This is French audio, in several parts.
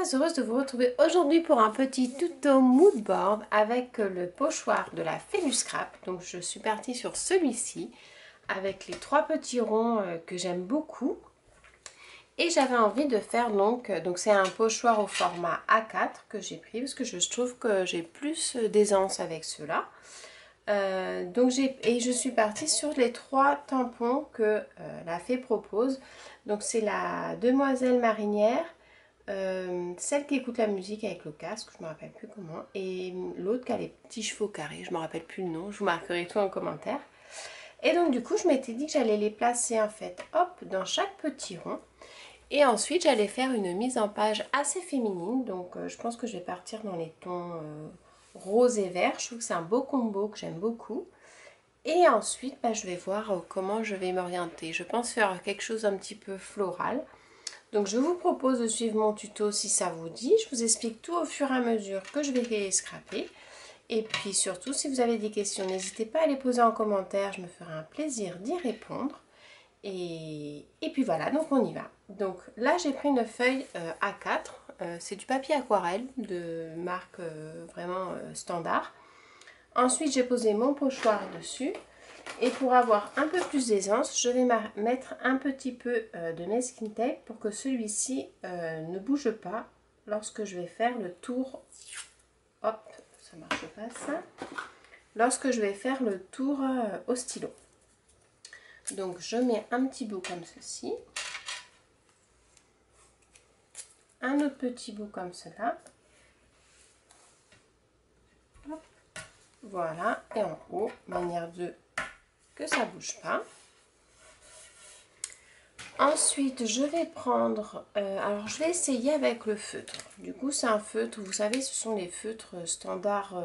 très heureuse de vous retrouver aujourd'hui pour un petit tuto mood board avec le pochoir de la Fée du Scrap. Donc je suis partie sur celui-ci avec les trois petits ronds que j'aime beaucoup. Et j'avais envie de faire donc c'est un pochoir au format A4 que j'ai pris parce que je trouve que j'ai plus d'aisance avec ceux-là. Et je suis partie sur les trois tampons que la Fée propose. Donc c'est la Demoiselle Marinière, celle qui écoute la musique avec le casque, je ne me rappelle plus comment, et l'autre qui a les petits chevaux carrés, je ne me rappelle plus le nom, je vous marquerai tout en commentaire. Et donc du coup je m'étais dit que j'allais les placer en fait, hop, dans chaque petit rond. Et ensuite j'allais faire une mise en page assez féminine, donc je pense que je vais partir dans les tons rose et vert. Je trouve que c'est un beau combo que j'aime beaucoup. Et ensuite je vais voir comment je vais m'orienter. Je pense faire quelque chose un petit peu floral. Donc je vous propose de suivre mon tuto si ça vous dit. Je vous explique tout au fur et à mesure que je vais les scraper. Et puis surtout, si vous avez des questions, n'hésitez pas à les poser en commentaire. Je me ferai un plaisir d'y répondre. Et puis voilà, donc on y va. Donc là, j'ai pris une feuille A4. C'est du papier aquarelle de marque vraiment standard. Ensuite, j'ai posé mon pochoir dessus. Et pour avoir un peu plus d'aisance, je vais mettre un petit peu de masking tape pour que celui-ci ne bouge pas lorsque je vais faire le tour. Hop, ça marche pas ça. Lorsque je vais faire le tour au stylo. Donc je mets un petit bout comme ceci. Un autre petit bout comme cela. Hop. Voilà, et en haut, manière de que ça bouge pas. Ensuite, je vais prendre, alors je vais essayer avec le feutre. Du coup, c'est un feutre, vous savez, ce sont les feutres standards,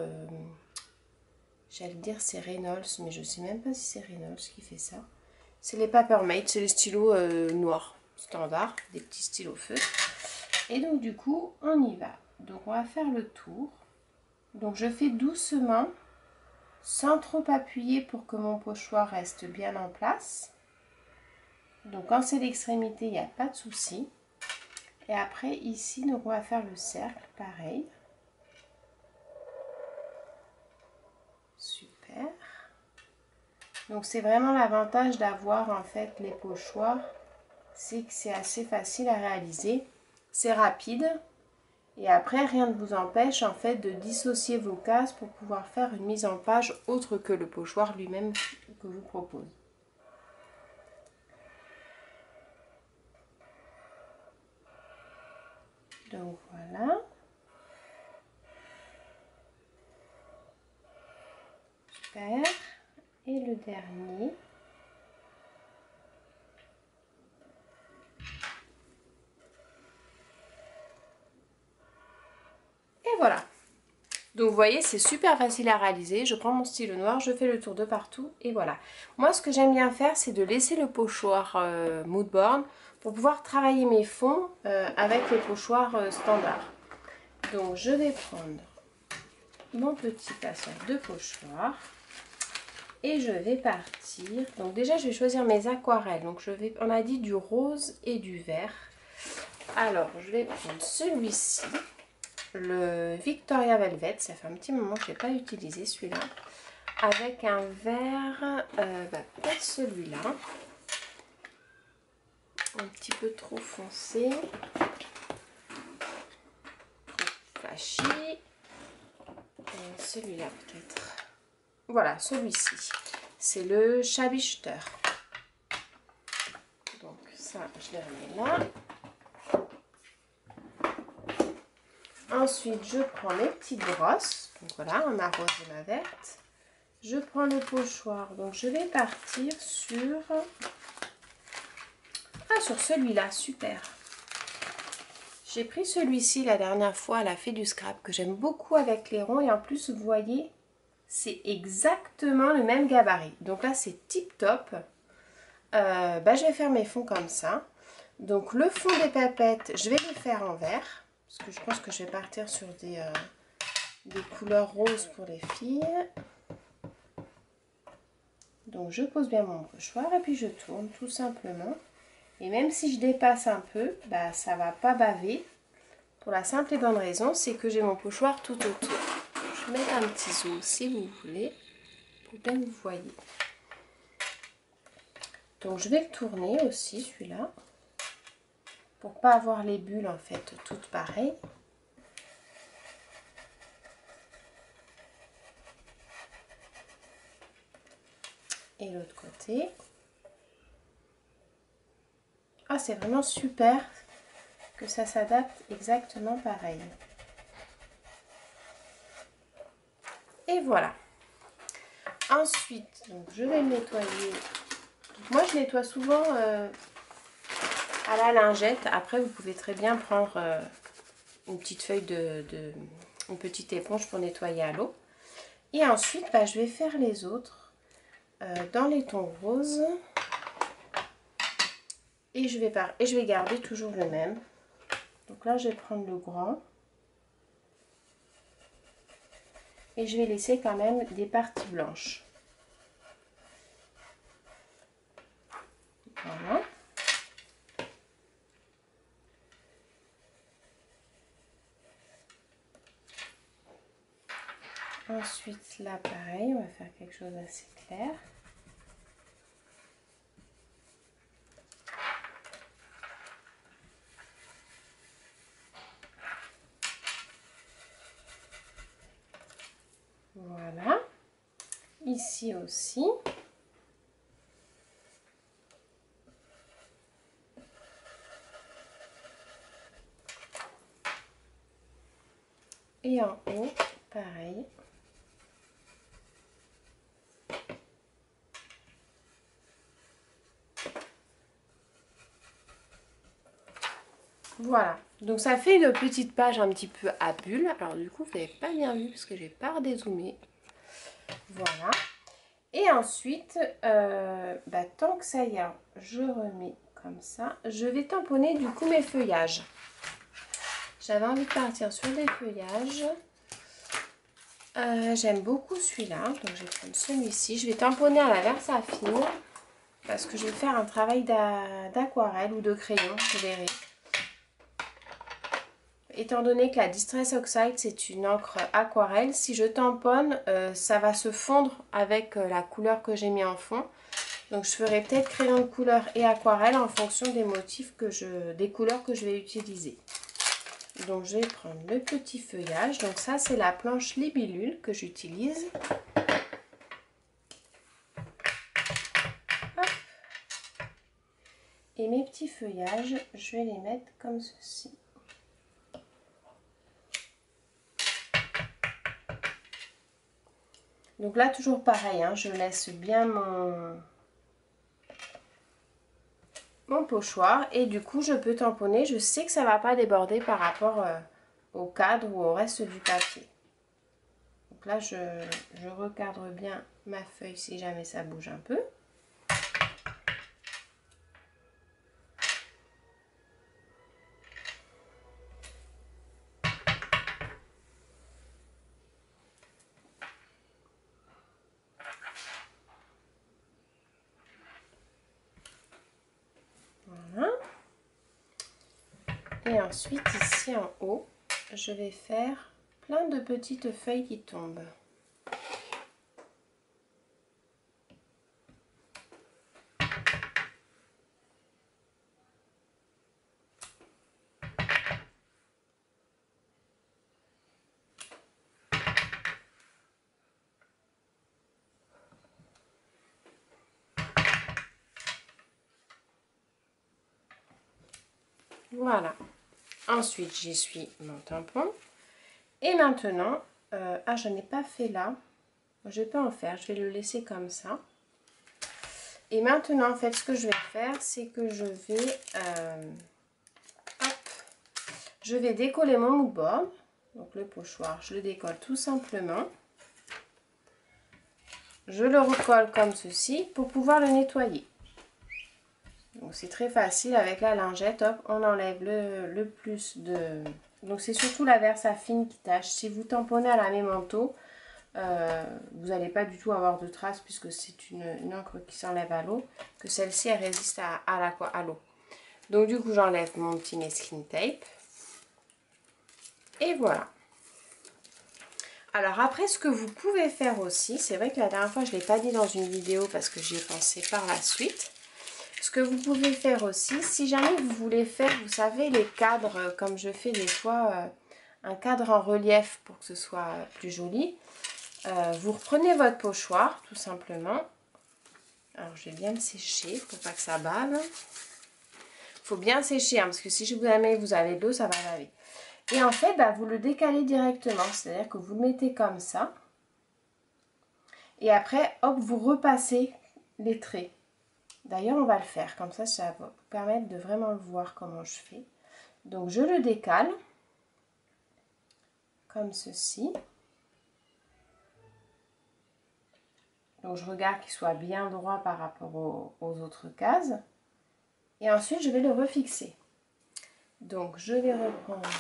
j'allais dire c'est Reynolds, mais je sais même pas si c'est Reynolds qui fait ça. C'est les Papermate, c'est les stylos noirs, standards, des petits stylos feutres. Et donc du coup, on y va. Donc on va faire le tour. Donc je fais doucement, sans trop appuyer pour que mon pochoir reste bien en place. Donc quand c'est l'extrémité, il n'y a pas de souci. Et après ici, donc on va faire le cercle, pareil. Super. Donc c'est vraiment l'avantage d'avoir en fait les pochoirs, c'est que c'est assez facile à réaliser. C'est rapide. Et après, rien ne vous empêche en fait de dissocier vos cases pour pouvoir faire une mise en page autre que le pochoir lui-même que vous propose. Donc voilà. Super. Et le dernier. Et voilà. Donc vous voyez, c'est super facile à réaliser. Je prends mon stylo noir, je fais le tour de partout et voilà. Moi, ce que j'aime bien faire, c'est de laisser le pochoir mood board pour pouvoir travailler mes fonds avec les pochoirs standards. Donc je vais prendre mon petit passage de pochoir et je vais partir. Donc déjà, je vais choisir mes aquarelles. Donc on a dit du rose et du vert. Alors, je vais prendre celui-ci. Le Victoria Velvet, ça fait un petit moment que je n'ai pas utilisé celui-là, avec un vert, peut-être celui-là, un petit peu trop foncé, trop flashy, et celui-là peut-être, voilà, celui-ci, c'est le Shabby-Shooter, donc ça je le remets là. Ensuite, je prends mes petites brosses. Donc voilà, ma rose et ma verte. Je prends le pochoir. Donc je vais partir sur... Ah, sur celui-là, super. J'ai pris celui-ci la dernière fois à la Fée du Scrap, que j'aime beaucoup avec les ronds. Et en plus, vous voyez, c'est exactement le même gabarit. Donc là, c'est tip top. Je vais faire mes fonds comme ça. Donc le fond des papettes, je vais le faire en vert. Parce que je pense que je vais partir sur des couleurs roses pour les filles. Donc je pose bien mon pochoir et puis je tourne tout simplement. Et même si je dépasse un peu, ça va pas baver. Pour la simple et bonne raison, c'est que j'ai mon pochoir tout autour. Je vais mettre un petit zoom si vous voulez, pour bien que vous voyez. Donc je vais le tourner aussi celui-là, pour pas avoir les bulles en fait toutes pareilles. Et l'autre côté. Ah, c'est vraiment super que ça s'adapte exactement pareil. Et voilà. Ensuite, donc, je vais le nettoyer. Donc, moi, je nettoie souvent à la lingette. Après, vous pouvez très bien prendre une petite feuille une petite éponge pour nettoyer à l'eau. Et ensuite, bah, je vais faire les autres dans les tons roses. Et je vais garder toujours le même. Donc là, je vais prendre le grand. Et je vais laisser quand même des parties blanches. Voilà. Ensuite, là, pareil, on va faire quelque chose d'assez clair. Voilà. Ici aussi. Et en haut, pareil. Voilà, donc ça fait une petite page un petit peu à bulles. Alors du coup, vous n'avez pas bien vu parce que j'ai pas redézoomé. Voilà. Et ensuite, tant que ça y est, je remets comme ça. Je vais tamponner du coup mes feuillages. J'avais envie de partir sur des feuillages. J'aime beaucoup celui-là, donc je vais prendre celui-ci. Je vais tamponner à la Versafine parce que je vais faire un travail d'aquarelle ou de crayon, vous verrez. Étant donné que la Distress Oxide c'est une encre aquarelle, si je tamponne, ça va se fondre avec la couleur que j'ai mis en fond. Donc je ferai peut-être crayon de couleur et aquarelle en fonction des motifs des couleurs que je vais utiliser. Donc je vais prendre le petit feuillage. Donc ça c'est la planche libellule que j'utilise. Et mes petits feuillages, je vais les mettre comme ceci. Donc là toujours pareil, hein, je laisse bien mon pochoir et du coup je peux tamponner. Je sais que ça ne va pas déborder par rapport au cadre ou au reste du papier. Donc là je recadre bien ma feuille si jamais ça bouge un peu. Voilà. Et ensuite ici en haut, je vais faire plein de petites feuilles qui tombent. Voilà. Ensuite, j'essuie mon tampon. Et maintenant, je n'ai pas fait là. Je peux en faire. Je vais le laisser comme ça. Et maintenant, en fait, ce que je vais faire, c'est que je vais décoller mon mood board. Donc le pochoir, je le décolle tout simplement. Je le recolle comme ceci pour pouvoir le nettoyer. Donc c'est très facile avec la lingette, hop, on enlève le plus de... Donc c'est surtout la Versafine qui tâche. Si vous tamponnez à la mémento, vous n'allez pas du tout avoir de traces puisque c'est une encre qui s'enlève à l'eau, que celle-ci elle résiste à l'eau. Donc du coup j'enlève mon petit masking tape. Et voilà. Alors après, ce que vous pouvez faire aussi, c'est vrai que la dernière fois je ne l'ai pas dit dans une vidéo parce que j'y ai pensé par la suite. Ce que vous pouvez faire aussi, si jamais vous voulez faire, vous savez, les cadres, comme je fais des fois, un cadre en relief pour que ce soit plus joli. Vous reprenez votre pochoir, tout simplement. Alors je vais bien le sécher pour pas que ça bave. Il faut bien sécher, hein, parce que si jamais vous avez de l'eau, ça va baver. Et en fait, vous le décalez directement, c'est-à-dire que vous le mettez comme ça. Et après, hop, vous repassez les traits. D'ailleurs, on va le faire, comme ça va vous permettre de vraiment le voir comment je fais. Donc, je le décale, comme ceci. Donc, je regarde qu'il soit bien droit par rapport aux autres cases. Et ensuite, je vais le refixer. Donc, je vais reprendre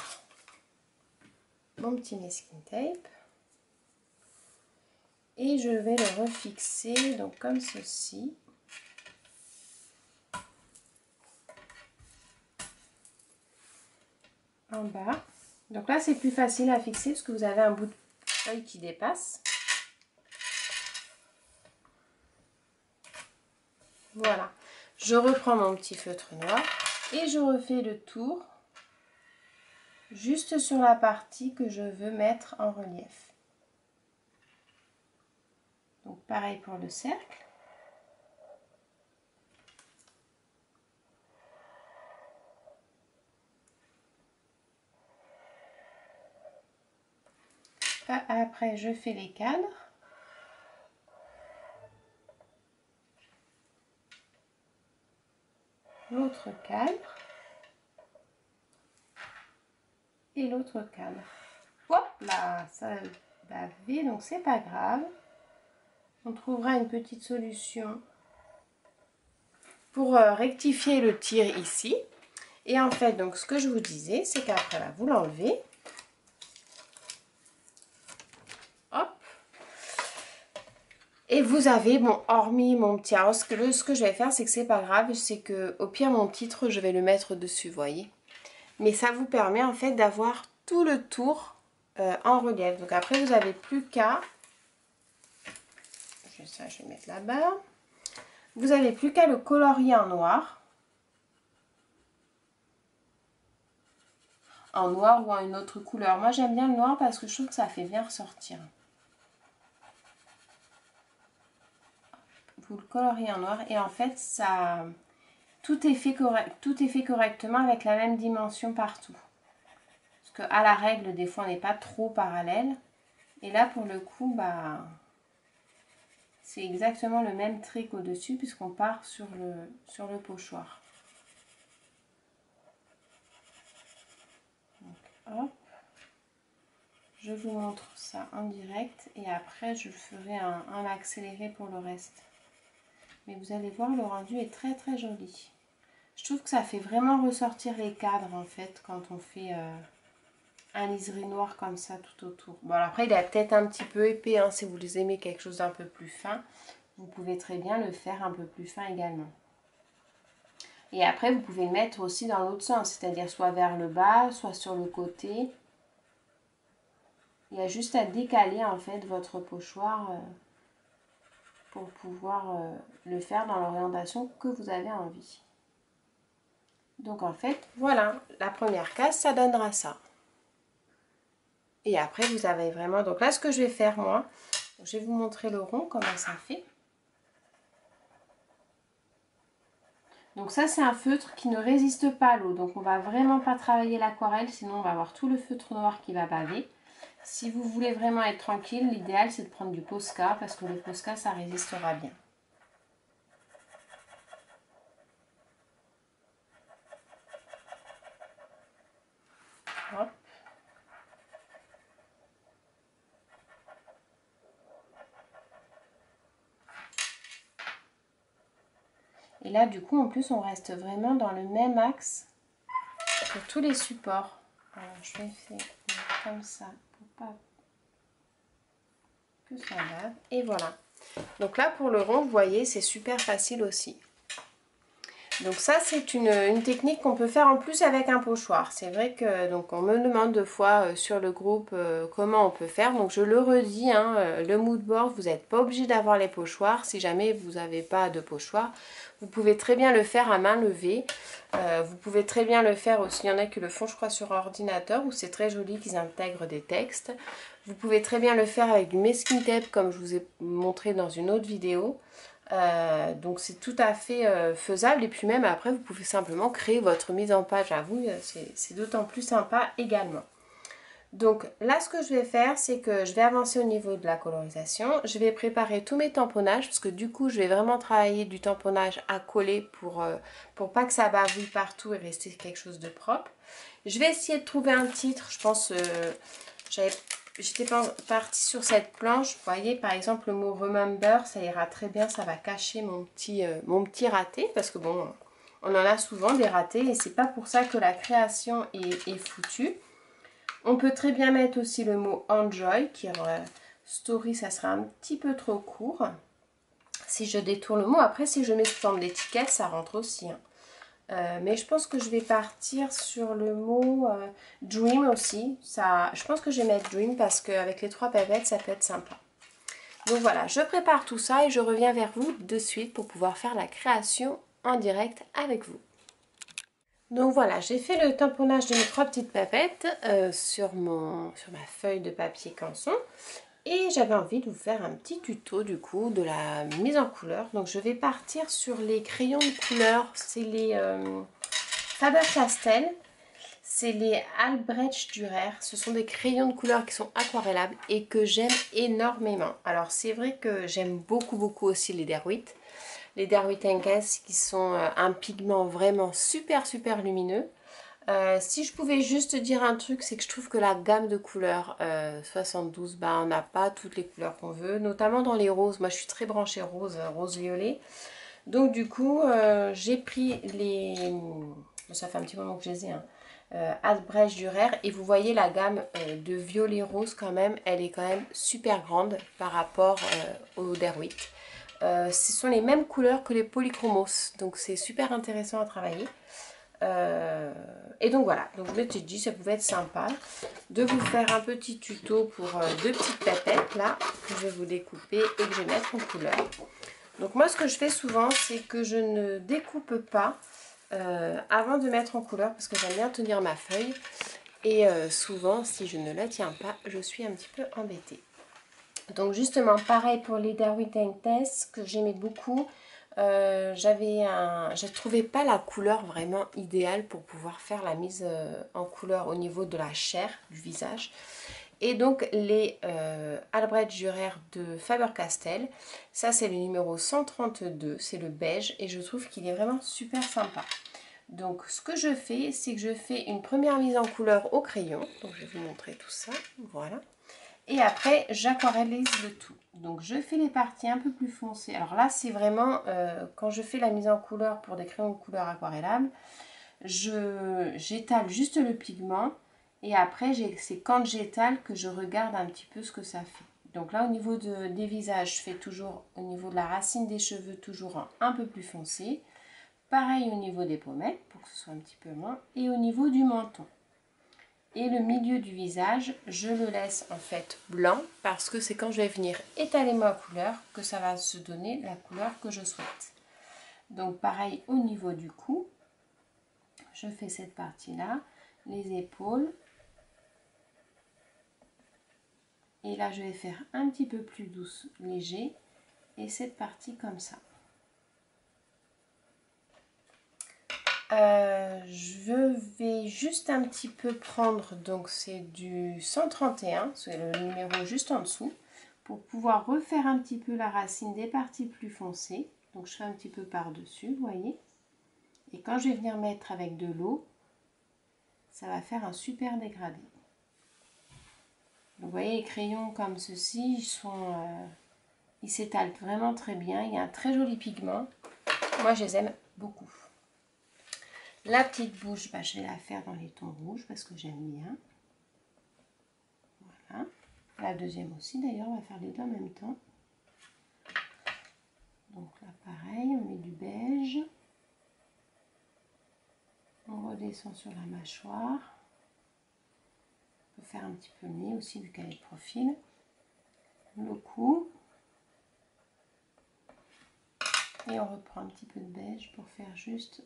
mon petit masking tape. Et je vais le refixer, donc comme ceci. En bas. Donc là, c'est plus facile à fixer parce que vous avez un bout de feuille qui dépasse. Voilà. Je reprends mon petit feutre noir et je refais le tour juste sur la partie que je veux mettre en relief. Donc pareil pour le cercle. Après, je fais les cadres. L'autre cadre. Et l'autre cadre. Hop là, ça a bavé, donc c'est pas grave. On trouvera une petite solution pour rectifier le tir ici. Et en fait, donc ce que je vous disais, c'est qu'après, là, vous l'enlevez. Hop. Et vous avez, bon, hormis mon petit... Alors, ce que je vais faire, c'est que c'est pas grave. C'est que au pire, mon titre, je vais le mettre dessus, vous voyez. Mais ça vous permet, en fait, d'avoir tout le tour en relief. Donc après, vous n'avez plus qu'à... Ça, je vais mettre là-bas. Vous n'avez plus qu'à le colorier en noir. En noir ou en une autre couleur. Moi, j'aime bien le noir parce que je trouve que ça fait bien ressortir. Vous le coloriez en noir et en fait, ça, tout est fait correctement avec la même dimension partout. Parce qu'à la règle, des fois, on n'est pas trop parallèle. Et là, pour le coup, c'est exactement le même trait qu'au-dessus puisqu'on part sur le pochoir. Donc, hop. Je vous montre ça en direct et après je ferai un accéléré pour le reste. Mais vous allez voir, le rendu est très très joli. Je trouve que ça fait vraiment ressortir les cadres en fait quand on fait un liseré noir comme ça tout autour. Bon, alors après il est peut-être un petit peu épais, hein, si vous les aimez quelque chose d'un peu plus fin. Vous pouvez très bien le faire un peu plus fin également. Et après vous pouvez le mettre aussi dans l'autre sens, c'est-à-dire soit vers le bas, soit sur le côté. Il y a juste à décaler en fait votre pochoir pour pouvoir le faire dans l'orientation que vous avez envie. Donc en fait, voilà, la première case, ça donnera ça. Et après, vous avez vraiment... Donc là, ce que je vais faire, moi, je vais vous montrer le rond, comment ça fait. Donc ça, c'est un feutre qui ne résiste pas à l'eau. Donc on va vraiment pas travailler l'aquarelle, sinon on va avoir tout le feutre noir qui va baver. Si vous voulez vraiment être tranquille, l'idéal, c'est de prendre du Posca, parce que le Posca, ça résistera bien. Hop. Et là, du coup, en plus, on reste vraiment dans le même axe que tous les supports. Alors, je vais faire comme ça pour pas que ça lave. Et voilà. Donc là, pour le rond, vous voyez, c'est super facile aussi. Donc ça c'est une technique qu'on peut faire en plus avec un pochoir. C'est vrai que donc on me demande deux fois sur le groupe comment on peut faire. Donc je le redis, hein, le mood board, vous n'êtes pas obligé d'avoir les pochoirs. Si jamais vous n'avez pas de pochoir, vous pouvez très bien le faire à main levée. Vous pouvez très bien le faire aussi, il y en a qui le font je crois sur ordinateur où c'est très joli qu'ils intègrent des textes. Vous pouvez très bien le faire avec du masking tape comme je vous ai montré dans une autre vidéo. Donc c'est tout à fait faisable et puis même après vous pouvez simplement créer votre mise en page à vous, c'est d'autant plus sympa également. Donc là ce que je vais faire c'est que je vais avancer au niveau de la colorisation, je vais préparer tous mes tamponnages parce que du coup je vais vraiment travailler du tamponnage à coller pour pas que ça bavouille partout et rester quelque chose de propre. Je vais essayer de trouver un titre, je pense j'étais partie sur cette planche, vous voyez par exemple le mot remember, ça ira très bien, ça va cacher mon petit raté, parce que bon, on en a souvent des ratés et c'est pas pour ça que la création est foutue. On peut très bien mettre aussi le mot enjoy, qui story ça sera un petit peu trop court. Si je détourne le mot, après si je mets sous forme d'étiquette, ça rentre aussi. Hein. Mais je pense que je vais partir sur le mot dream aussi. Ça, je pense que je vais mettre dream parce qu'avec les 3 papettes, ça peut être sympa. Donc voilà, je prépare tout ça et je reviens vers vous de suite pour pouvoir faire la création en direct avec vous. Donc voilà, j'ai fait le tamponnage de mes 3 petites papettes sur ma feuille de papier canson. Et j'avais envie de vous faire un petit tuto du coup de la mise en couleur. Donc je vais partir sur les crayons de couleur. C'est les Faber-Castell. C'est les Albrecht Dürer. Ce sont des crayons de couleur qui sont aquarellables et que j'aime énormément. Alors c'est vrai que j'aime beaucoup aussi les Derwent. Les Derwent Inkés qui sont un pigment vraiment super lumineux. Si je pouvais juste dire un truc, c'est que je trouve que la gamme de couleurs 72, bah, on n'a pas toutes les couleurs qu'on veut, notamment dans les roses. Moi je suis très branchée rose, rose-violet. Donc du coup, j'ai pris les... Ça fait un petit moment que je les ai, hein. Albrecht Dürer, et vous voyez la gamme de violet rose quand même, elle est quand même super grande par rapport au Derwent. Ce sont les mêmes couleurs que les polychromos, donc c'est super intéressant à travailler. Et donc voilà, donc je m'étais dit ça pouvait être sympa de vous faire un petit tuto pour 2 petites papettes là que je vais vous découper et que je vais mettre en couleur. Donc moi ce que je fais souvent c'est que je ne découpe pas avant de mettre en couleur parce que j'aime bien tenir ma feuille et souvent si je ne la tiens pas je suis un petit peu embêtée. Donc justement pareil pour les Derwent Inkés que j'aimais beaucoup. Je ne trouvais pas la couleur vraiment idéale pour pouvoir faire la mise en couleur au niveau de la chair du visage. Et donc les Albrecht Dürer de Faber-Castell, ça c'est le numéro 132, c'est le beige et je trouve qu'il est vraiment super sympa. Donc ce que je fais, c'est que je fais une première mise en couleur au crayon, donc je vais vous montrer tout ça, voilà. Et après, j'aquarellise le tout. Donc, je fais les parties un peu plus foncées. Alors là, c'est vraiment, quand je fais la mise en couleur pour des crayons de couleur aquarellables, j'étale juste le pigment. Et après, c'est quand j'étale que je regarde un petit peu ce que ça fait. Donc là, au niveau des visages, je fais toujours, au niveau de la racine des cheveux, toujours un peu plus foncé. Pareil au niveau des pommettes, pour que ce soit un petit peu moins. Et au niveau du menton. Et le milieu du visage, je le laisse en fait blanc parce que c'est quand je vais venir étaler ma couleur que ça va se donner la couleur que je souhaite. Donc pareil au niveau du cou, je fais cette partie-là, les épaules. Et là, je vais faire un petit peu plus douce, léger, et cette partie comme ça. Je vais juste un petit peu prendre, donc c'est du 131, c'est le numéro juste en dessous, pour pouvoir refaire un petit peu la racine des parties plus foncées. Donc je fais un petit peu par-dessus, vous voyez. Et quand je vais venir mettre avec de l'eau, ça va faire un super dégradé. Donc, vous voyez, les crayons comme ceci, ils s'étalent vraiment très bien. Il y a un très joli pigment. Moi, je les aime beaucoup. La petite bouche, bah, je vais la faire dans les tons rouges parce que j'aime bien. Voilà. La deuxième aussi, d'ailleurs, on va faire les deux en même temps. Donc là, pareil, on met du beige. descend sur la mâchoire. On peut faire un petit peu le nez aussi vu qu'elle est de profil. Le cou. Et on reprend un petit peu de beige pour faire juste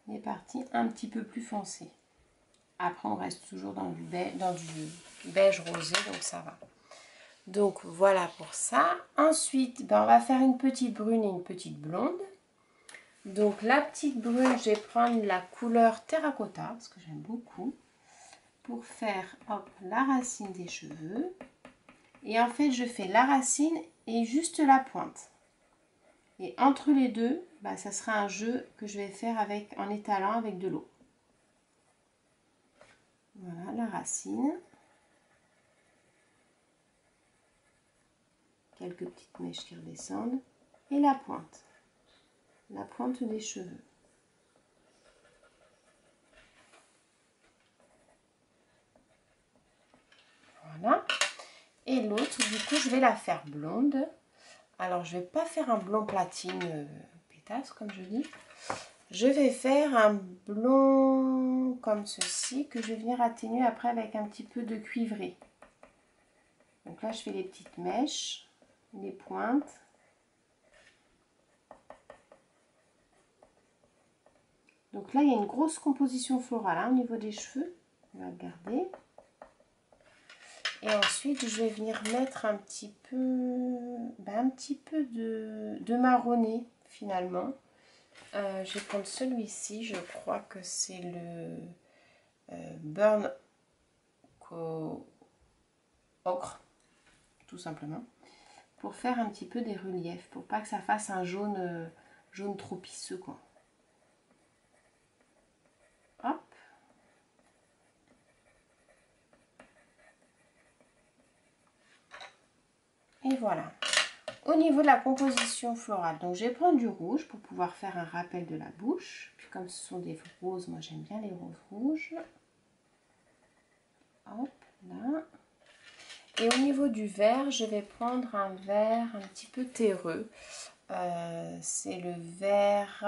les parties un petit peu plus foncées. Après, on reste toujours dans du beige rosé, donc ça va. Donc, voilà pour ça. Ensuite, on va faire une petite brune et une petite blonde. Donc, la petite brune, je vais prendre la couleur terracotta, parce que j'aime beaucoup, pour faire hop, la racine des cheveux. Et en fait, je fais la racine et juste la pointe. Et entre les deux, ça sera un jeu que je vais faire en étalant avec de l'eau. Voilà la racine. Quelques petites mèches qui redescendent. Et la pointe. La pointe des cheveux. Voilà. Et l'autre, du coup, je vais la faire blonde. Alors, je ne vais pas faire un blond platine pétasse, comme je dis. Je vais faire un blond comme ceci, que je vais venir atténuer après avec un petit peu de cuivré. Donc là, je fais les petites mèches, les pointes. Donc là, il y a une grosse composition florale hein, au niveau des cheveux. On va le garder. Et ensuite, je vais venir mettre un petit peu de marronné finalement. Je vais prendre celui-ci, je crois que c'est le Burn Ocre, tout simplement, pour faire un petit peu des reliefs, pour pas que ça fasse un jaune, jaune trop pisseux, quoi. Hop. Et voilà. Au niveau de la composition florale, donc je vais prendre du rouge pour pouvoir faire un rappel de la bouche. Puis comme ce sont des roses, moi j'aime bien les roses rouges. Hop, là. Et au niveau du vert, je vais prendre un vert un petit peu terreux. C'est le vert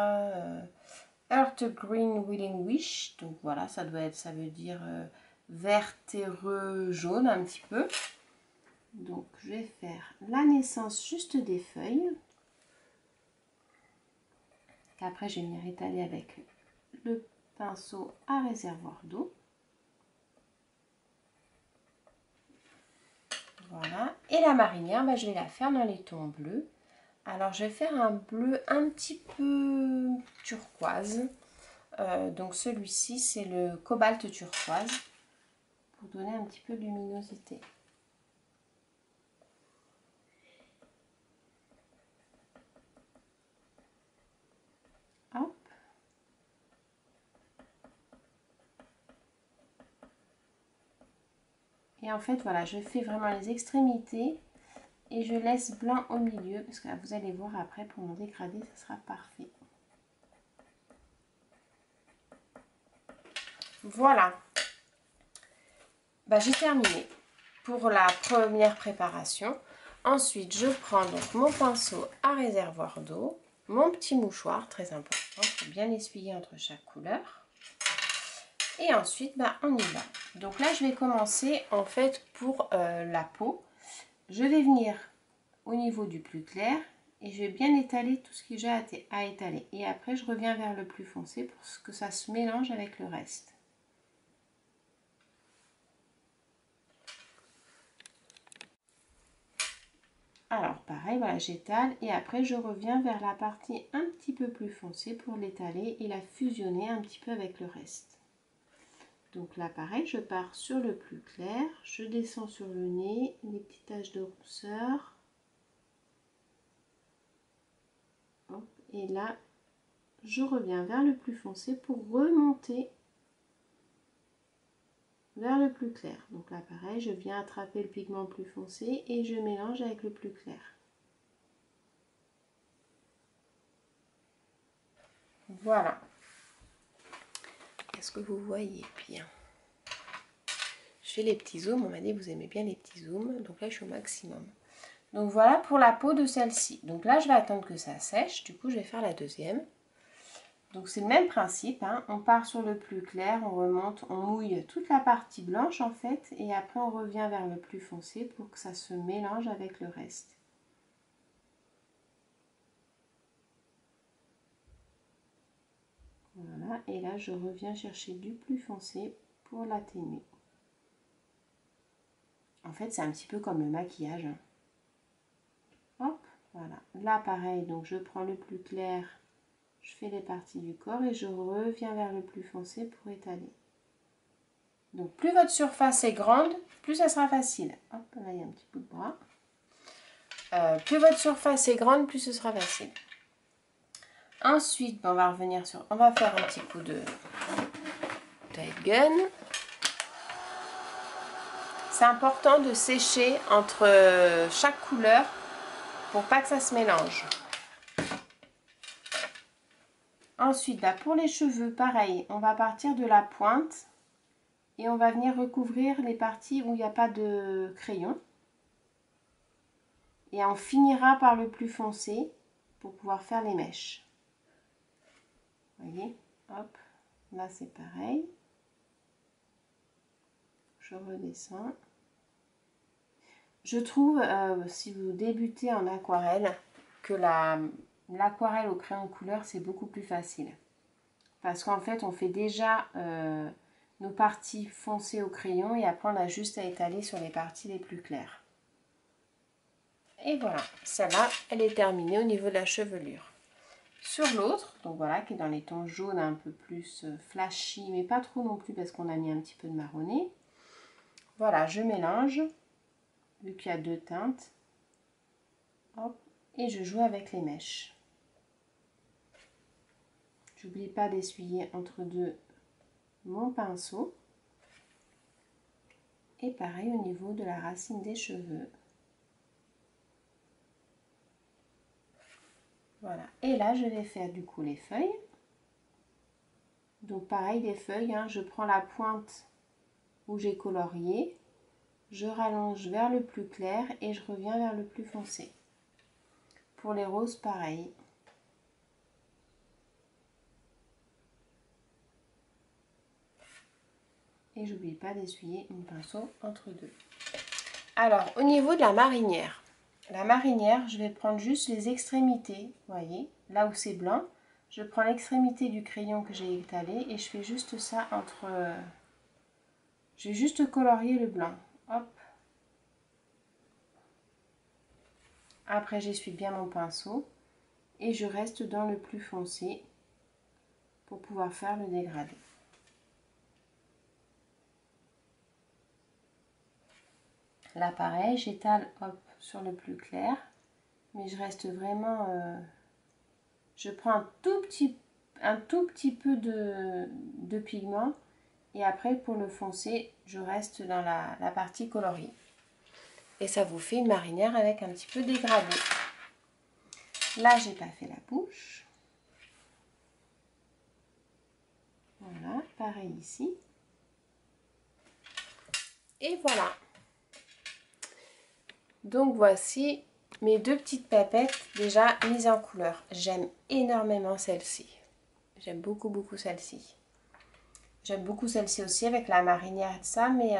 Earth Green Willing Wish. Donc voilà, ça veut dire vert terreux jaune un petit peu. Donc je vais faire la naissance juste des feuilles. Après je vais venir étaler avec le pinceau à réservoir d'eau. Voilà. Et la marinière, je vais la faire dans les tons bleus. Alors je vais faire un bleu un petit peu turquoise. Donc celui-ci c'est le cobalt turquoise. Pour donner un petit peu de luminosité. Hop. Et en fait voilà, je fais vraiment les extrémités. Et je laisse blanc au milieu, parce que là, vous allez voir après, pour mon dégradé, ça sera parfait. Voilà. J'ai terminé pour la première préparation. Ensuite, je prends donc mon pinceau à réservoir d'eau, mon petit mouchoir, très important, pour bien essuyer entre chaque couleur. Et ensuite, on y va. Donc là, je vais commencer, en fait, pour la peau. Je vais venir au niveau du plus clair et je vais bien étaler tout ce que j'ai à étaler. Et après, je reviens vers le plus foncé pour que ça se mélange avec le reste. Alors, pareil, voilà, j'étale et après, je reviens vers la partie un petit peu plus foncée pour l'étaler et la fusionner un petit peu avec le reste. Donc là, pareil, je pars sur le plus clair, je descends sur le nez, les petites taches de rousseur. Hop, et là, je reviens vers le plus foncé pour remonter vers le plus clair. Donc là pareil, je viens attraper le pigment plus foncé et je mélange avec le plus clair. Voilà. Est-ce que vous voyez bien? Je fais les petits zooms, on m'a dit que vous aimez bien les petits zooms, donc là je suis au maximum. Donc voilà pour la peau de celle-ci. Donc là je vais attendre que ça sèche, du coup je vais faire la deuxième. Donc c'est le même principe, hein. On part sur le plus clair, on remonte, on mouille toute la partie blanche en fait, et après on revient vers le plus foncé pour que ça se mélange avec le reste. Voilà, et là je reviens chercher du plus foncé pour l'atténuer. En fait c'est un petit peu comme le maquillage. Hop, voilà. Là pareil, donc je prends le plus clair, je fais les parties du corps et je reviens vers le plus foncé pour étaler. Donc plus votre surface est grande, plus ça sera facile. Hop, là il y a un petit bout de bras. Plus votre surface est grande, plus ce sera facile. Ensuite, on va revenir sur... On va faire un petit coup de Tide Gun. C'est important de sécher entre chaque couleur pour pas que ça se mélange. Ensuite, là, pour les cheveux, pareil, on va partir de la pointe et on va venir recouvrir les parties où il n'y a pas de crayon. Et on finira par le plus foncé pour pouvoir faire les mèches. Vous voyez, hop, là c'est pareil. Je redescends. Je trouve, si vous débutez en aquarelle, que l'aquarelle au crayon de couleur, c'est beaucoup plus facile. Parce qu'en fait, on fait déjà nos parties foncées au crayon et après, on a juste à étaler sur les parties les plus claires. Et voilà, celle-là, elle est terminée au niveau de la chevelure. Sur l'autre, donc voilà, qui est dans les tons jaunes un peu plus flashy, mais pas trop non plus parce qu'on a mis un petit peu de marronné. Voilà, je mélange, vu qu'il y a deux teintes. Hop, et je joue avec les mèches. J'oublie pas d'essuyer entre deux mon pinceau. Et pareil au niveau de la racine des cheveux. Voilà, et là je vais faire du coup les feuilles. Donc pareil les feuilles, hein, je prends la pointe où j'ai colorié, je rallonge vers le plus clair et je reviens vers le plus foncé. Pour les roses, pareil. Et j'oublie pas d'essuyer mon pinceau entre deux. Alors au niveau de la marinière, je vais prendre juste les extrémités, vous voyez, là où c'est blanc. Je prends l'extrémité du crayon que j'ai étalé et je fais juste ça entre... Je vais juste colorier le blanc. Hop. Après, j'essuie bien mon pinceau et je reste dans le plus foncé pour pouvoir faire le dégradé. Là, pareil, j'étale sur le plus clair, mais je reste vraiment... je prends un tout petit peu de pigment et après, pour le foncer, je reste dans la partie coloriée. Et ça vous fait une marinière avec un petit peu dégradé. Là, j'ai pas fait la bouche. Voilà, pareil ici. Et voilà. Donc voici mes deux petites papettes déjà mises en couleur. J'aime énormément celle-ci. J'aime beaucoup celle-ci. J'aime beaucoup celle-ci aussi avec la marinière et tout ça, mais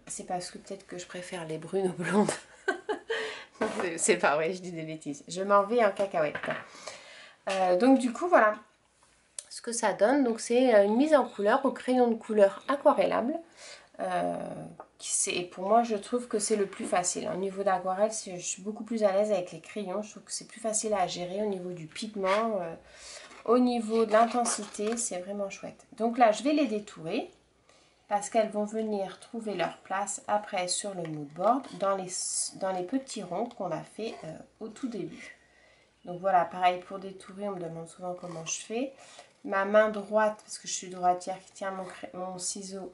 c'est parce que peut-être que je préfère les brunes aux blondes. C'est pas vrai, je dis des bêtises. Je m'en vais en cacahuète. Donc du coup, voilà ce que ça donne. Donc c'est une mise en couleur au crayon de couleur aquarellable. Pour moi, je trouve que c'est le plus facile. Au niveau d'aquarelle, je suis beaucoup plus à l'aise avec les crayons. Je trouve que c'est plus facile à gérer au niveau du pigment. Au niveau de l'intensité, c'est vraiment chouette. Donc là, je vais les détourer parce qu'elles vont venir trouver leur place après sur le mood board dans les petits ronds qu'on a fait au tout début. Donc voilà, pareil pour détourer, on me demande souvent comment je fais. Ma main droite, parce que je suis droitière qui tient mon ciseau,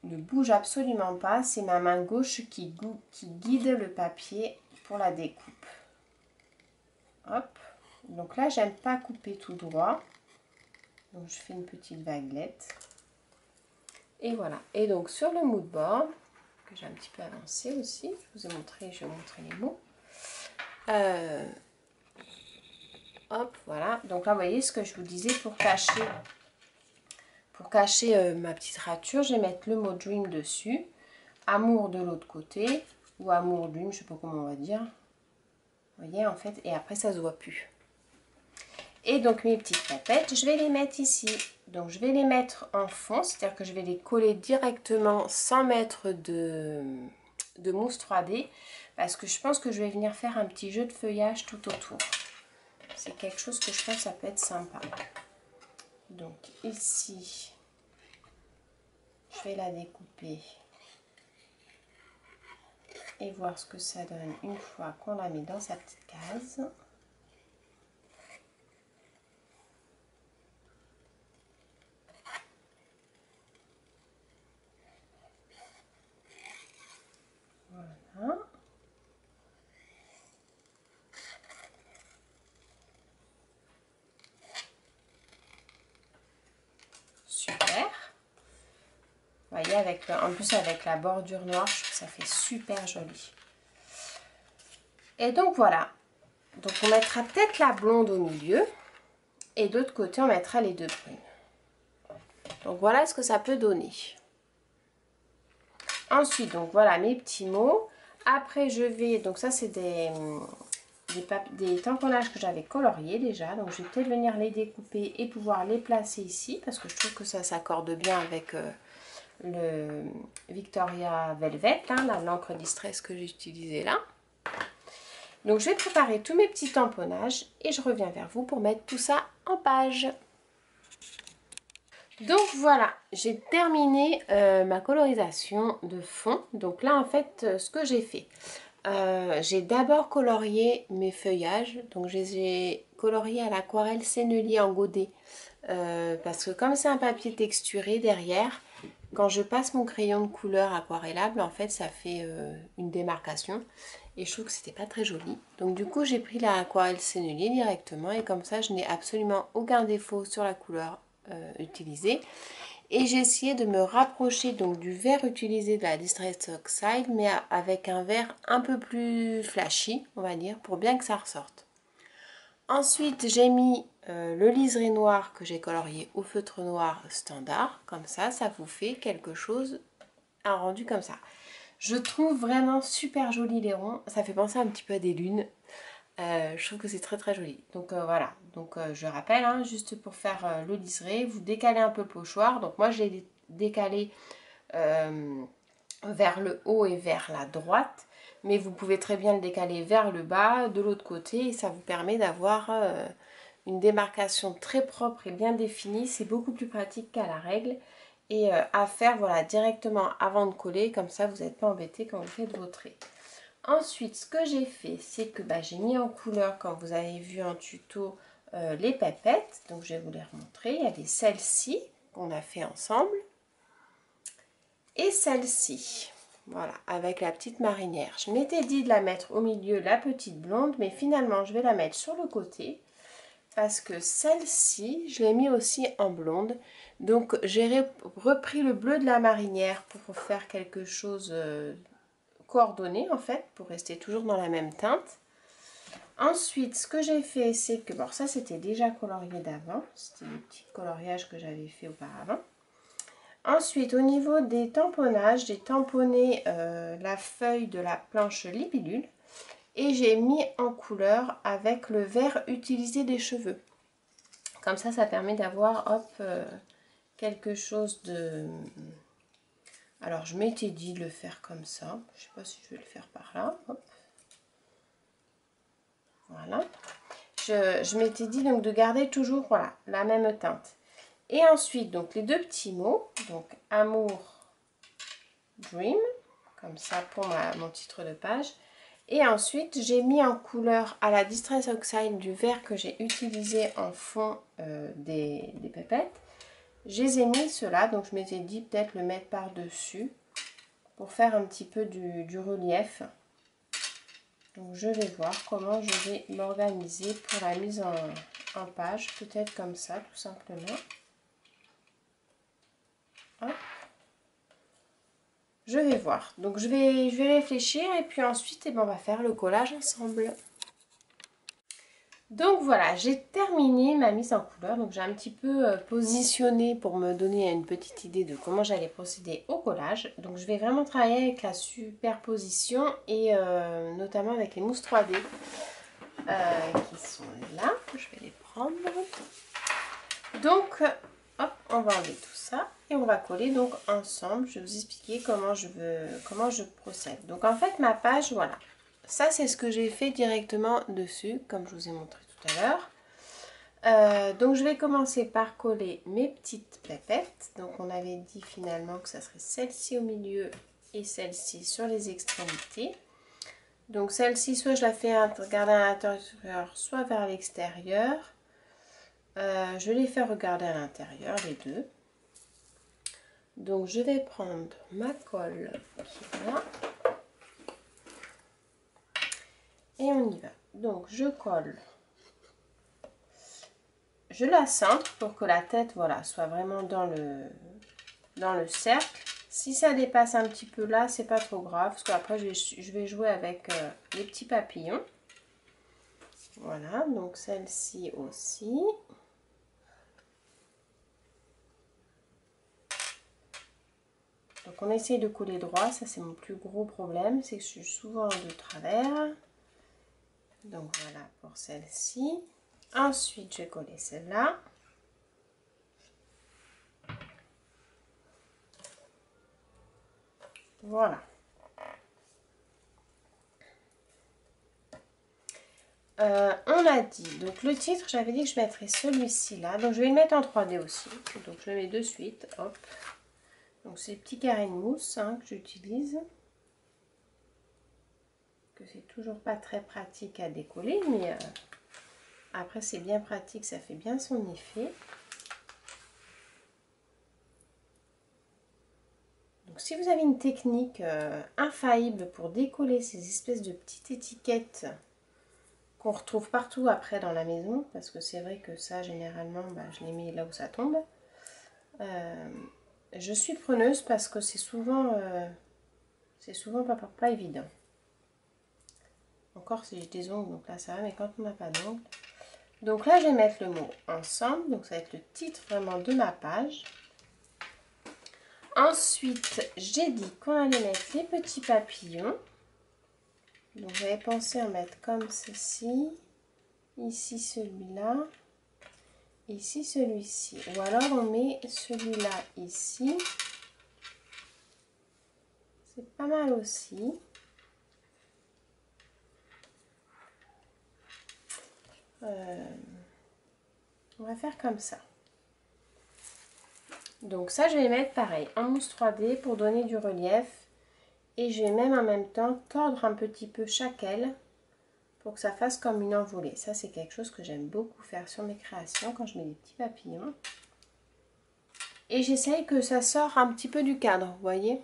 ne bouge absolument pas. C'est ma main gauche qui guide le papier pour la découpe. Hop. Donc là, j'aime pas couper tout droit. Donc je fais une petite vaguelette. Et voilà. Et donc sur le mood board, que j'ai un petit peu avancé aussi, je vous ai montré, je vais montrer les mots. Hop, voilà. Donc là, vous voyez ce que je vous disais pour cacher ma petite rature, je vais mettre le mot Dream dessus. Amour de l'autre côté. Ou Amour Dream, je sais pas comment on va dire. Vous voyez, en fait, et après, ça se voit plus. Et donc, mes petites papettes, je vais les mettre ici. Donc, je vais les mettre en fond, c'est-à-dire que je vais les coller directement sans mettre de mousse 3D. Parce que je pense que je vais venir faire un petit jeu de feuillage tout autour. C'est quelque chose que je pense que ça peut être sympa. Donc ici, je vais la découper et voir ce que ça donne une fois qu'on la met dans sa petite case. Voilà. Super. Vous voyez, en plus avec la bordure noire, je trouve que ça fait super joli. Et donc voilà. Donc on mettra peut-être la blonde au milieu. Et d'autre côté, on mettra les deux brunes. Donc voilà ce que ça peut donner. Ensuite, donc voilà mes petits mots. Après, je vais... Donc ça, c'est des tamponnages que j'avais coloriés déjà. Donc je vais peut-être venir les découper et pouvoir les placer ici. Parce que je trouve que ça s'accorde bien avec le Victoria Velvet. Hein, l'encre Distress que j'ai utilisée là. Donc je vais préparer tous mes petits tamponnages. Et je reviens vers vous pour mettre tout ça en page. Donc voilà, j'ai terminé ma colorisation de fond. Donc là en fait, ce que j'ai fait, j'ai d'abord colorié mes feuillages. Donc je les ai coloriés à l'aquarelle Sennelier en godet. Parce que comme c'est un papier texturé derrière, quand je passe mon crayon de couleur aquarellable, en fait ça fait une démarcation. Et je trouve que c'était pas très joli. Donc du coup j'ai pris l'aquarelle Sennelier directement. Et comme ça je n'ai absolument aucun défaut sur la couleur utilisée. Et j'ai essayé de me rapprocher donc du vert utilisé de la Distress Oxide, mais avec un vert un peu plus flashy, on va dire, pour bien que ça ressorte. Ensuite, j'ai mis le liseré noir que j'ai colorié au feutre noir standard. Comme ça vous fait quelque chose, un rendu comme ça. Je trouve vraiment super joli les ronds. Ça fait penser un petit peu à des lunes. Je trouve que c'est très très joli. Donc voilà, donc je rappelle, hein, juste pour faire le liseré, vous décalez un peu le pochoir. Donc moi je l'ai décalé vers le haut et vers la droite. Mais vous pouvez très bien le décaler vers le bas, de l'autre côté. Et ça vous permet d'avoir une démarcation très propre et bien définie. C'est beaucoup plus pratique qu'à la règle. Et à faire voilà, directement avant de coller. Comme ça vous n'êtes pas embêté quand vous faites vos traits. Ensuite, ce que j'ai fait, c'est que j'ai mis en couleur, comme vous avez vu en tuto, les papettes. Donc, je vais vous les remontrer. Il y avait celle-ci qu'on a fait ensemble. Et celle-ci. Voilà, avec la petite marinière. Je m'étais dit de la mettre au milieu, la petite blonde. Mais finalement, je vais la mettre sur le côté. Parce que celle-ci, je l'ai mis aussi en blonde. Donc, j'ai repris le bleu de la marinière pour faire quelque chose... coordonnées en fait pour rester toujours dans la même teinte. Ensuite ce que j'ai fait c'est que bon ça c'était déjà colorié d'avant, c'était le petit coloriage que j'avais fait auparavant. Ensuite au niveau des tamponnages, j'ai tamponné la feuille de la planche libellule et j'ai mis en couleur avec le vert utilisé des cheveux. Comme ça permet d'avoir hop quelque chose de... Alors, je m'étais dit de le faire comme ça. Je ne sais pas si je vais le faire par là. Hop. Voilà. Je m'étais dit donc de garder toujours voilà, la même teinte. Et ensuite, donc les deux petits mots. Donc, Amour, Dream. Comme ça pour mon titre de page. Et ensuite, j'ai mis en couleur à la Distress Oxide du vert que j'ai utilisé en fond des pépettes. Je les ai mis ceux-là, donc je m'étais dit peut-être le mettre par-dessus pour faire un petit peu du relief. Donc je vais voir comment je vais m'organiser pour la mise en page, peut-être comme ça tout simplement. Hop. Je vais voir, donc je vais réfléchir et puis ensuite on va faire le collage ensemble. Donc voilà, j'ai terminé ma mise en couleur. Donc j'ai un petit peu positionné pour me donner une petite idée de comment j'allais procéder au collage. Donc je vais vraiment travailler avec la superposition et notamment avec les mousses 3D qui sont là. Je vais les prendre. Donc hop, on va enlever tout ça et on va coller donc ensemble. Je vais vous expliquer comment je procède. Donc en fait ma page, voilà. Ça c'est ce que j'ai fait directement dessus, comme je vous ai montré tout à l'heure. Donc je vais commencer par coller mes petites pépettes. Donc on avait dit finalement que ça serait celle-ci au milieu et celle-ci sur les extrémités. Donc celle-ci, soit je la fais regarder à l'intérieur, soit vers l'extérieur. Je les fais regarder à l'intérieur, les deux. Donc je vais prendre ma colle qui est là. Et on y va. Donc je colle. Je la centre pour que la tête, voilà, soit vraiment dans le cercle. Si ça dépasse un petit peu là, c'est pas trop grave, parce qu'après je vais jouer avec les petits papillons. Voilà, donc celle-ci aussi. Donc on essaye de coller droit, ça c'est mon plus gros problème, c'est que je suis souvent de travers. Donc voilà pour celle-ci. Ensuite je vais coller celle-là. Voilà. On a dit, donc le titre, j'avais dit que je mettrais celui-ci là. Donc je vais le mettre en 3D aussi. Donc je le mets de suite. Hop. Donc c'est les petits carrés de mousse que j'utilise. Que c'est toujours pas très pratique à décoller, mais après c'est bien pratique, ça fait bien son effet. Donc si vous avez une technique infaillible pour décoller ces espèces de petites étiquettes qu'on retrouve partout après dans la maison, parce que c'est vrai que ça généralement je les mets là où ça tombe, je suis preneuse parce que c'est souvent pas évident. Encore si j'ai des ongles, donc là ça va, mais quand on n'a pas d'ongles. Donc là je vais mettre le mot ensemble, donc ça va être le titre vraiment de ma page. Ensuite j'ai dit qu'on allait mettre les petits papillons. Donc j'avais pensé en mettre comme ceci, ici celui-là, ici celui-ci. Ou alors on met celui-là ici. C'est pas mal aussi. On va faire comme ça. Donc ça, je vais mettre pareil en mousse 3D pour donner du relief. Et je vais même en même temps tordre un petit peu chaque aile pour que ça fasse comme une envolée. Ça, c'est quelque chose que j'aime beaucoup faire sur mes créations quand je mets des petits papillons. Et j'essaye que ça sort un petit peu du cadre, vous voyez.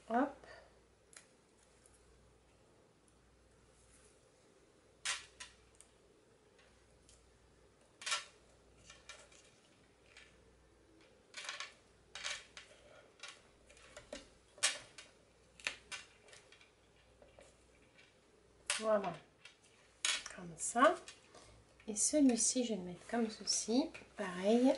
Hop. Voilà. Comme ça. Et celui-ci, je vais le mettre comme ceci. Pareil.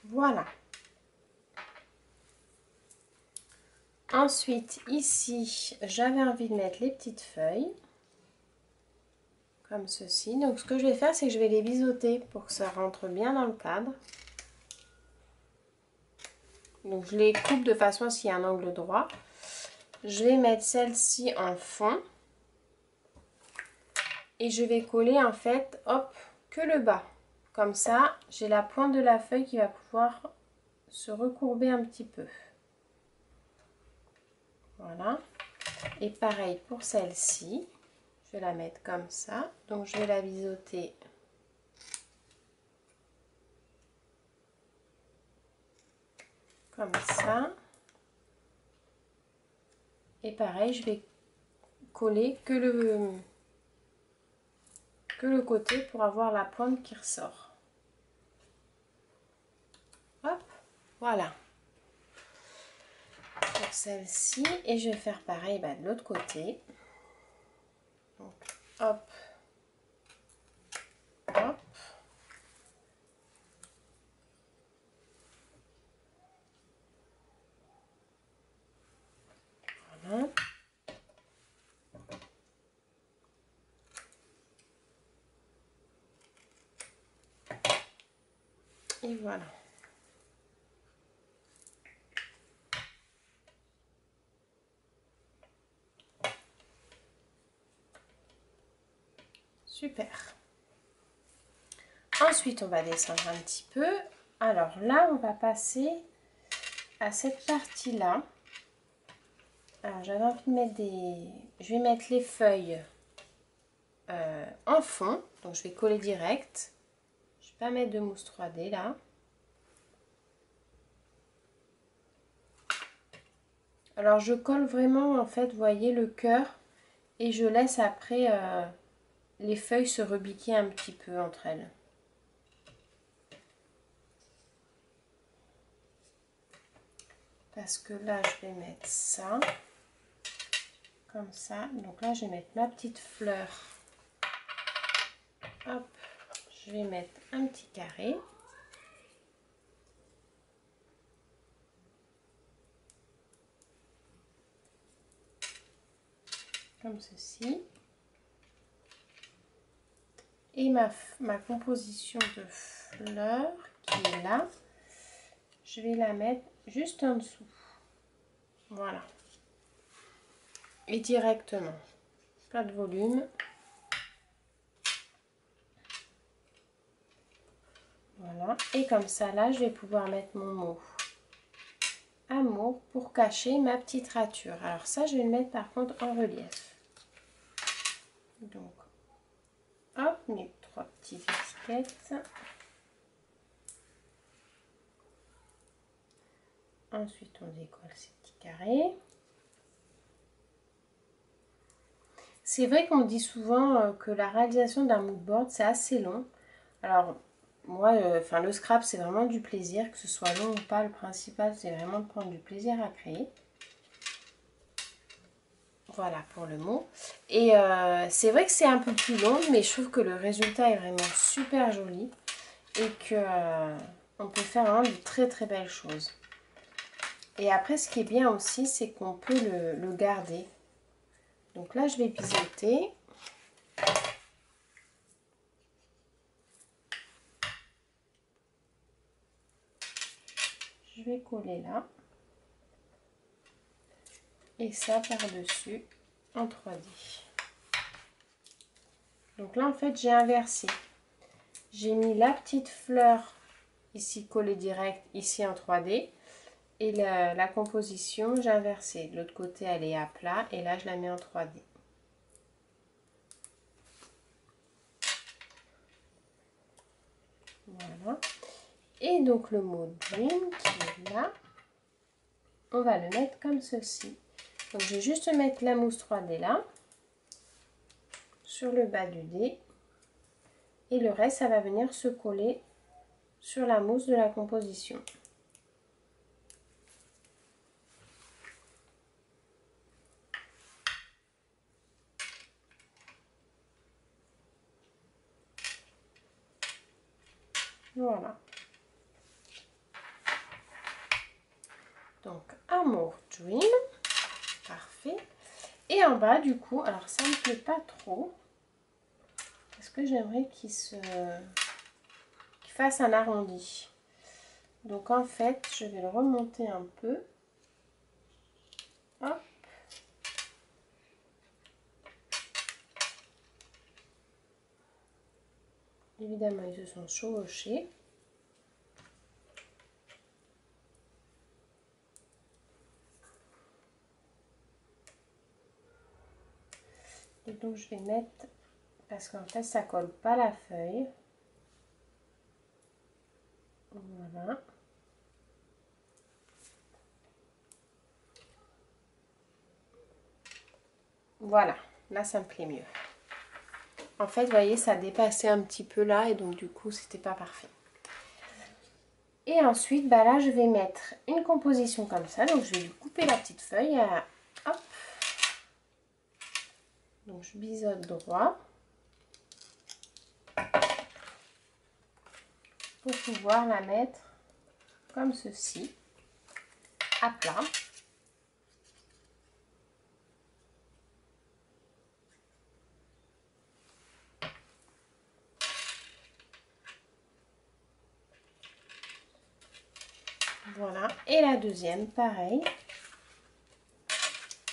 Voilà. Ensuite, ici, j'avais envie de mettre les petites feuilles. Comme ceci. Donc ce que je vais faire, c'est que je vais les biseauter pour que ça rentre bien dans le cadre. Donc je les coupe de façon à ce qu'il y ait un angle droit. Je vais mettre celle-ci en fond. Et je vais coller en fait, hop, que le bas. Comme ça, j'ai la pointe de la feuille qui va pouvoir se recourber un petit peu. Voilà. Et pareil pour celle-ci. Je vais la mettre comme ça. Donc je vais la biseauter. Comme ça. Et pareil, je vais coller que le côté pour avoir la pointe qui ressort. Hop, voilà. Pour celle-ci, et je vais faire pareil de l'autre côté. Donc, hop, hop. Voilà. Et voilà. Super. Ensuite, on va descendre un petit peu. Alors là, on va passer à cette partie-là. Alors, j'avais envie de mettre des... Je vais mettre les feuilles en fond. Donc, je vais coller direct. Je ne vais pas mettre de mousse 3D là. Alors, je colle vraiment, en fait, vous voyez, le cœur. Et je laisse après les feuilles se rebiquer un petit peu entre elles. Parce que là, je vais mettre ça. Comme ça. Donc là, je vais mettre ma petite fleur. Hop. Je vais mettre un petit carré. Comme ceci. Et ma composition de fleurs qui est là, je vais la mettre juste en dessous. Voilà. Et directement. Pas de volume. Voilà. Et comme ça, là, je vais pouvoir mettre mon mot amour pour cacher ma petite rature. Alors ça, je vais le mettre par contre en relief. Donc, hop, mes 3 petites étiquettes. Ensuite, on décolle ces petits carrés. C'est vrai qu'on me dit souvent que la réalisation d'un mood board, c'est assez long. Alors, moi, le scrap, c'est vraiment du plaisir. Que ce soit long ou pas, le principal, c'est vraiment de prendre du plaisir à créer. Voilà pour le mot. Et c'est vrai que c'est un peu plus long, mais je trouve que le résultat est vraiment super joli. Et que on peut faire vraiment de très très belles choses. Et après, ce qui est bien aussi, c'est qu'on peut le garder. Donc là, je vais biseauter. Je vais coller là. Et ça par-dessus en 3D. Donc là, en fait, j'ai inversé. J'ai mis la petite fleur ici collée direct, ici en 3D. Et la composition, j'ai inversé. De l'autre côté, elle est à plat. Et là, je la mets en 3D. Voilà. Et donc, le mot Dream qui est là, on va le mettre comme ceci. Donc, je vais juste mettre la mousse 3D là, sur le bas du dé. Et le reste, ça va venir se coller sur la mousse de la composition. Voilà. Donc, Amour Dream. Parfait. Et en bas, du coup, alors ça ne me plaît pas trop. Parce que j'aimerais qu'il fasse un arrondi. Donc, en fait, je vais le remonter un peu. Hop. Évidemment, ils se sont chevauchés. Et donc, je vais mettre, parce qu'en fait, ça colle pas la feuille. Voilà. Voilà. Là, ça me plaît mieux. En fait, vous voyez, ça dépassait un petit peu là et donc du coup, c'était pas parfait. Et ensuite, bah là, je vais mettre une composition comme ça. Donc, je vais lui couper la petite feuille. Hop. Donc, je biseaute droit pour pouvoir la mettre comme ceci, à plat. Voilà. Et la deuxième, pareil.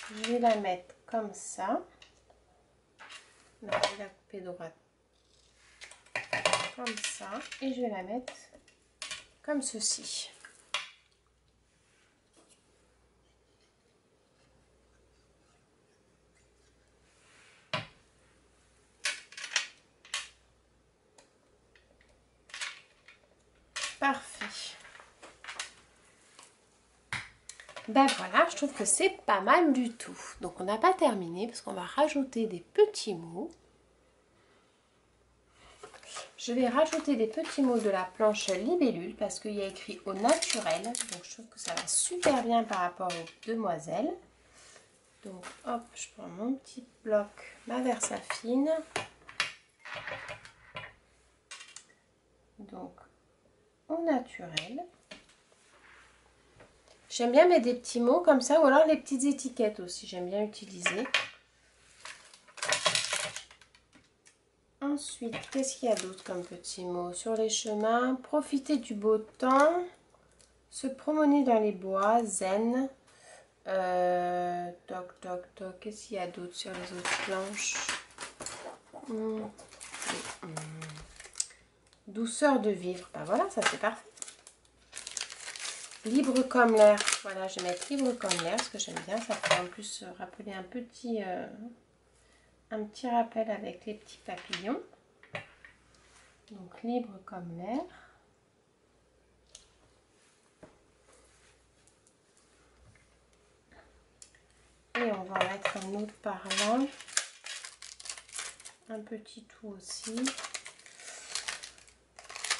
Je vais la mettre comme ça. Là, je vais la couper droite. Comme ça. Et je vais la mettre comme ceci. Parfait. Ben voilà, je trouve que c'est pas mal du tout. Donc on n'a pas terminé parce qu'on va rajouter des petits mots. Je vais rajouter des petits mots de la planche libellule parce qu'il y a écrit au naturel. Donc je trouve que ça va super bien par rapport aux demoiselles. Donc hop, je prends mon petit bloc, ma Versafine. Donc au naturel. J'aime bien mettre des petits mots comme ça ou alors les petites étiquettes aussi, j'aime bien utiliser. Ensuite, qu'est-ce qu'il y a d'autre comme petits mots? Sur les chemins, profiter du beau temps, se promener dans les bois, zen. Toc, toc, toc. Qu'est-ce qu'il y a d'autre sur les autres planches? Douceur de vivre. Ben voilà, ça c'est parfait. Libre comme l'air. Voilà, je vais mettre libre comme l'air parce que j'aime bien. Ça peut en plus rappeler un petit rappel avec les petits papillons. Donc libre comme l'air. Et on va en mettre un autre par là. Un petit tout aussi.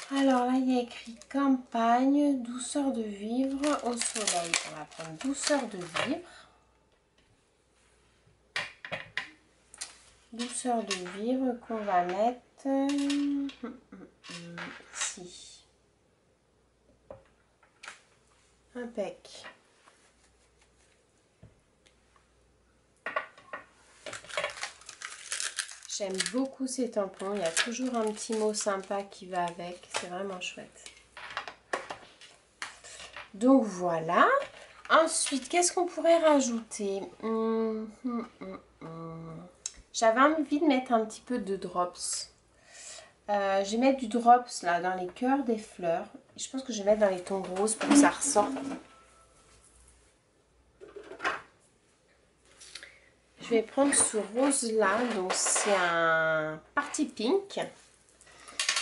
Alors là, il y a écrit campagne, douceur de vivre au soleil. On va prendre douceur de vivre. Douceur de vivre qu'on va mettre ici. Impec. J'aime beaucoup ces tampons. Il y a toujours un petit mot sympa qui va avec. C'est vraiment chouette. Donc voilà. Ensuite, qu'est-ce qu'on pourrait rajouter? J'avais envie de mettre un petit peu de drops. Je vais mettre du drops là dans les cœurs des fleurs. Je pense que je vais mettre dans les tons roses pour que ça ressorte. Je vais prendre ce rose là, donc c'est un party pink.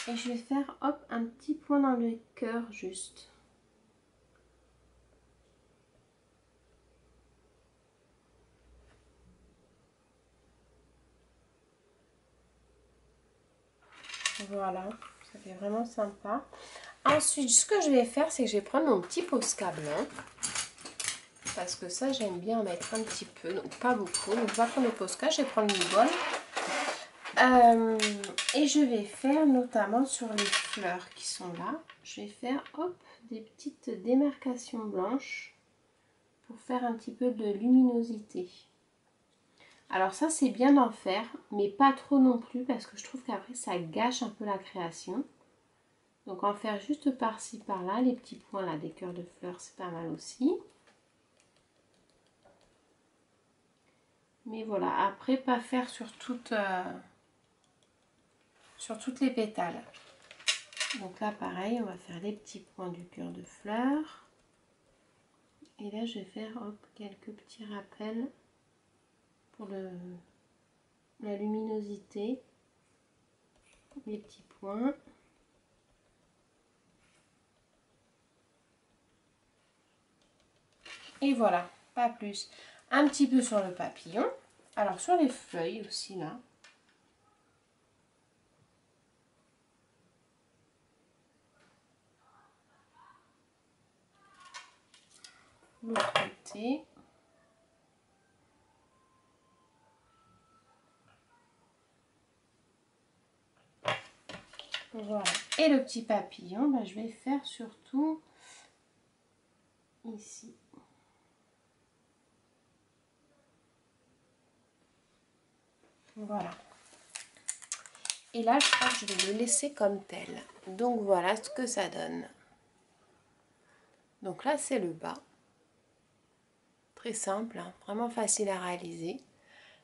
Et je vais faire hop un petit point dans le cœur juste. Voilà, ça fait vraiment sympa. Ensuite, ce que je vais faire, c'est que je vais prendre mon petit Posca blanc. Parce que ça, j'aime bien en mettre un petit peu, donc pas beaucoup. Donc, je vais prendre le Posca, je vais prendre une bonne. Et je vais faire notamment sur les fleurs qui sont là. Je vais faire hop, des petites démarcations blanches pour faire un petit peu de luminosité. Alors ça, c'est bien d'en faire, mais pas trop non plus parce que je trouve qu'après, ça gâche un peu la création. Donc en faire juste par-ci, par-là, les petits points là des cœurs de fleurs, c'est pas mal aussi. Mais voilà, après pas faire sur toutes les pétales. Donc là pareil, on va faire les petits points du cœur de fleurs. Et là je vais faire hop, quelques petits rappels pour la luminosité. Les petits points. Et voilà, pas plus. Un petit peu sur le papillon. Alors sur les feuilles aussi là. L'autre côté. Voilà. Et le petit papillon, ben, je vais faire surtout ici. Voilà. Et là, je crois que je vais le laisser comme tel. Donc voilà ce que ça donne. Donc là, c'est le bas. Très simple, hein, vraiment facile à réaliser.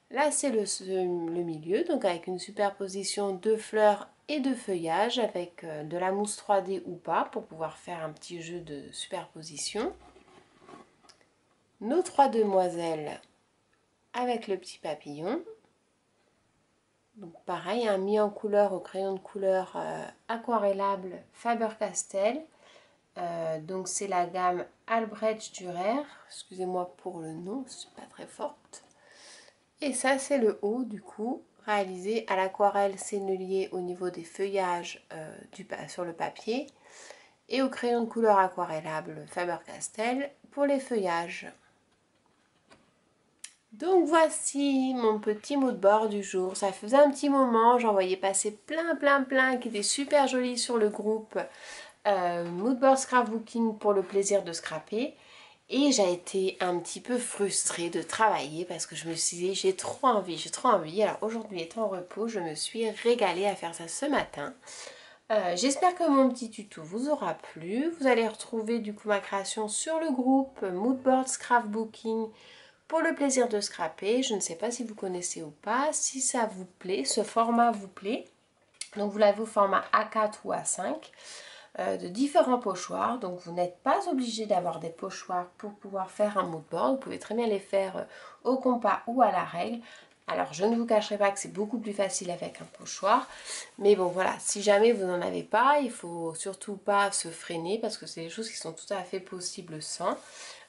Là, c'est le milieu, donc avec une superposition de fleurs et de feuillage avec de la mousse 3D ou pas pour pouvoir faire un petit jeu de superposition. Nos 3 demoiselles avec le petit papillon. Donc pareil, un mis en couleur au crayon de couleur aquarellable Faber-Castell. Donc c'est la gamme Albrecht Dürer. Excusez-moi pour le nom, c'est pas très forte. Et ça c'est le haut du coup, réalisé à l'aquarelle sennelier au niveau des feuillages sur le papier. Et au crayon de couleur aquarellable Faber-Castell pour les feuillages. Donc voici mon petit mood board du jour. Ça faisait un petit moment, j'en voyais passer plein qui étaient super jolis sur le groupe Mood board scrapbooking pour le plaisir de scraper. Et j'ai été un petit peu frustrée de travailler parce que je me suis dit j'ai trop envie. Alors aujourd'hui étant en repos, je me suis régalée à faire ça ce matin. J'espère que mon petit tuto vous aura plu. Vous allez retrouver du coup ma création sur le groupe Mood board scrapbooking pour le plaisir de scraper. Je ne sais pas si vous connaissez ou pas, si ça vous plaît, ce format vous plaît. Donc vous l'avez au format A4 ou A5 de différents pochoirs. Donc vous n'êtes pas obligé d'avoir des pochoirs pour pouvoir faire un mood board. Vous pouvez très bien les faire au compas ou à la règle. Alors je ne vous cacherai pas que c'est beaucoup plus facile avec un pochoir. Mais bon voilà, si jamais vous n'en avez pas, il ne faut surtout pas se freiner parce que c'est des choses qui sont tout à fait possibles sans.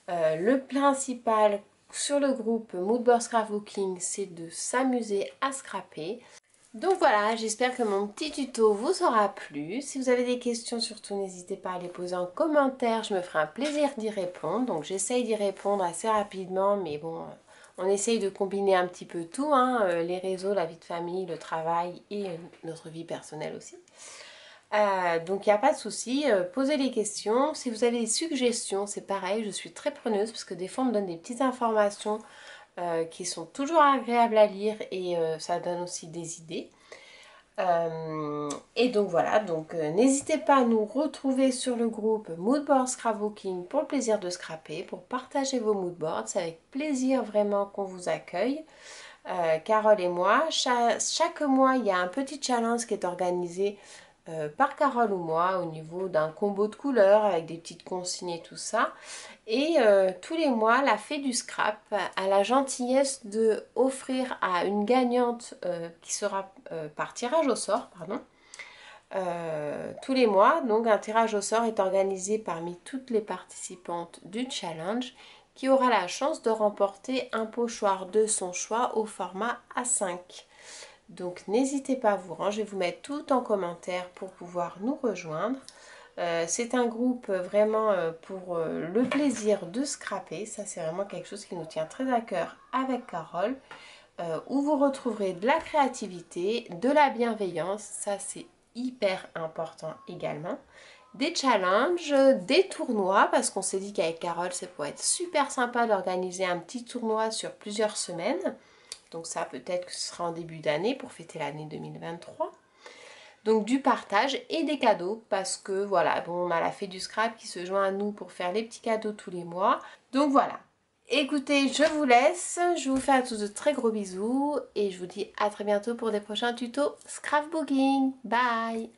Le principal sur le groupe Mood board scrapbooking, c'est de s'amuser à scraper. Donc voilà, j'espère que mon petit tuto vous aura plu. Si vous avez des questions, surtout n'hésitez pas à les poser en commentaire. Je me ferai un plaisir d'y répondre. Donc j'essaye d'y répondre assez rapidement, mais bon, on essaye de combiner un petit peu tout, hein, les réseaux, la vie de famille, le travail et notre vie personnelle aussi. Donc il n'y a pas de souci, posez les questions. Si vous avez des suggestions, c'est pareil, je suis très preneuse parce que des fois on me donne des petites informations qui sont toujours agréables à lire et ça donne aussi des idées. Et donc voilà, donc n'hésitez pas à nous retrouver sur le groupe Moodboard Scrapbooking pour le plaisir de scraper, pour partager vos moodboards. C'est avec plaisir vraiment qu'on vous accueille. Carole et moi, chaque mois il y a un petit challenge qui est organisé par Carole ou moi au niveau d'un combo de couleurs avec des petites consignes et tout ça. Et tous les mois, la fée du scrap a la gentillesse de offrir à une gagnante qui sera par tirage au sort, pardon, tous les mois. Donc un tirage au sort est organisé parmi toutes les participantes du challenge qui aura la chance de remporter un pochoir de son choix au format A5. Donc n'hésitez pas à vous rendre, je vais vous mettre tout en commentaire pour pouvoir nous rejoindre. C'est un groupe vraiment pour le plaisir de scraper, ça c'est vraiment quelque chose qui nous tient très à cœur avec Carole, où vous retrouverez de la créativité, de la bienveillance, ça c'est hyper important également, des challenges, des tournois, parce qu'on s'est dit qu'avec Carole ça pourrait être super sympa d'organiser un petit tournoi sur plusieurs semaines. Donc ça peut-être que ce sera en début d'année pour fêter l'année 2023. Donc du partage et des cadeaux parce que voilà, bon, on a la fée du scrap qui se joint à nous pour faire les petits cadeaux tous les mois. Donc voilà. Écoutez, je vous laisse. Je vous fais à tous de très gros bisous et je vous dis à très bientôt pour des prochains tutos scrapbooking. Bye!